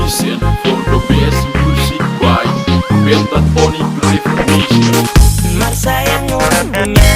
listen for the best music by Pentaphonic Reformation. Mar sayang orang punya.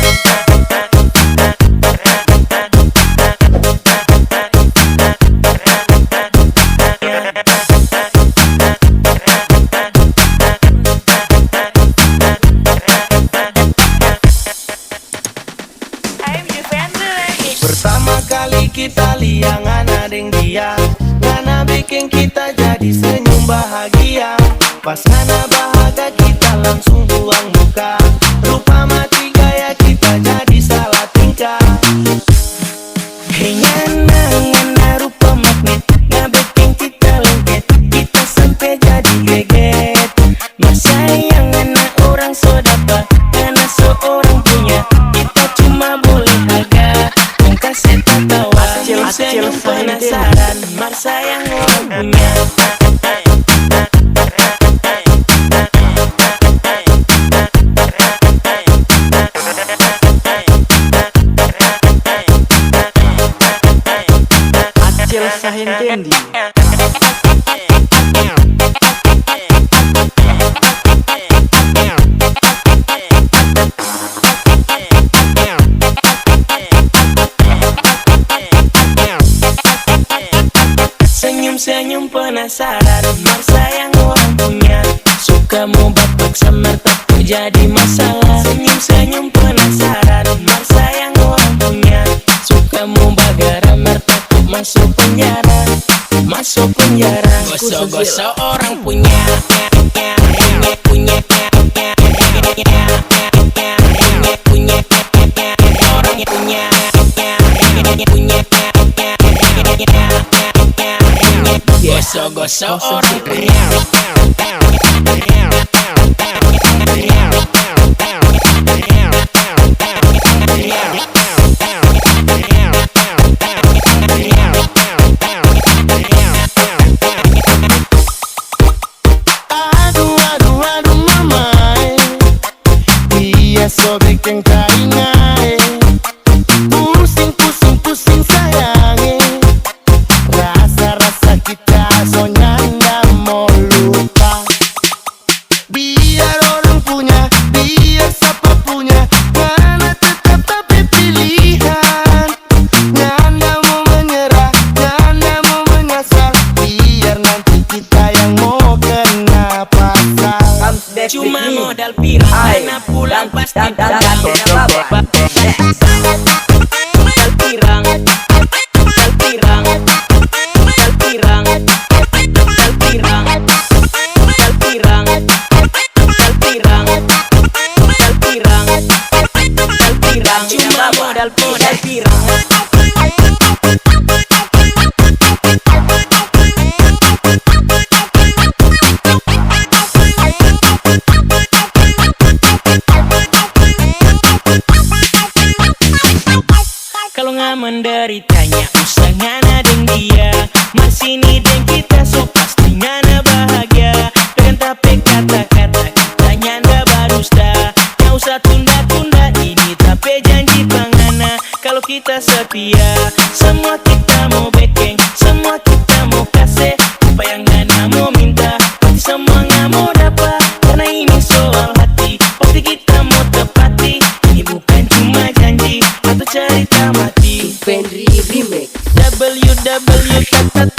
Pertama kali kita liang ngana deng dia, ngana bikin kita jadi senyum bahagia. Pas ngana bahagia kita langsung buang muka, rupa mati gaya kita jadi salah tingkah. Hey ngana, ngana rupa magnet, ngana bikin kita lengket, kita sampai jadi geget. Mas sayang ngana orang so dapat, ngana seorang punya, kita cuma boleh harga. Kasih tawa, senyum penasaran, mar sayang orang punya. Acil sahentendi. Senyum penasaran, mar sayang orang punya. Suka mau bapak samar takut jadi masalah. Senyum penasaran, mar sayang orang punya. Suka mau bagara mar takut masuk penjara. Masuk penjara, gosok-gosok orang punya. Punya orang punya. Gosok-gosok orang punya. Aduh mamai, dia sobek yang taringai. Pusing sayangi, rasa kita soalnya nggak mau lupa. Biar orang punya, biar siapa punya, ngana tetap tapi pilihan. Ngana mau menyerah, ngana mau menyasar, biar nanti kita yang mau kena pasal. Cuma modal pirang, ngana pulang pasti pulang. Cuma modal pirang. Kalau nggak menderitanya usah ngana deng dia, mas ini deng kita so pasti ngana bahagia. Dengan tapi kata-kata kita nyanda barusta, nggak usah tunda-tunda ini tapi janji pangana. Kalau kita setia, semua kita mau bekeng, semua kita mau kasih, apa yang ngana mau minta, pasti semua nggak mau dapat. Karena ini soal hati, pasti kita mau tepati. Ini bukan cuma janji atau cerita mati. Fenri Remix. www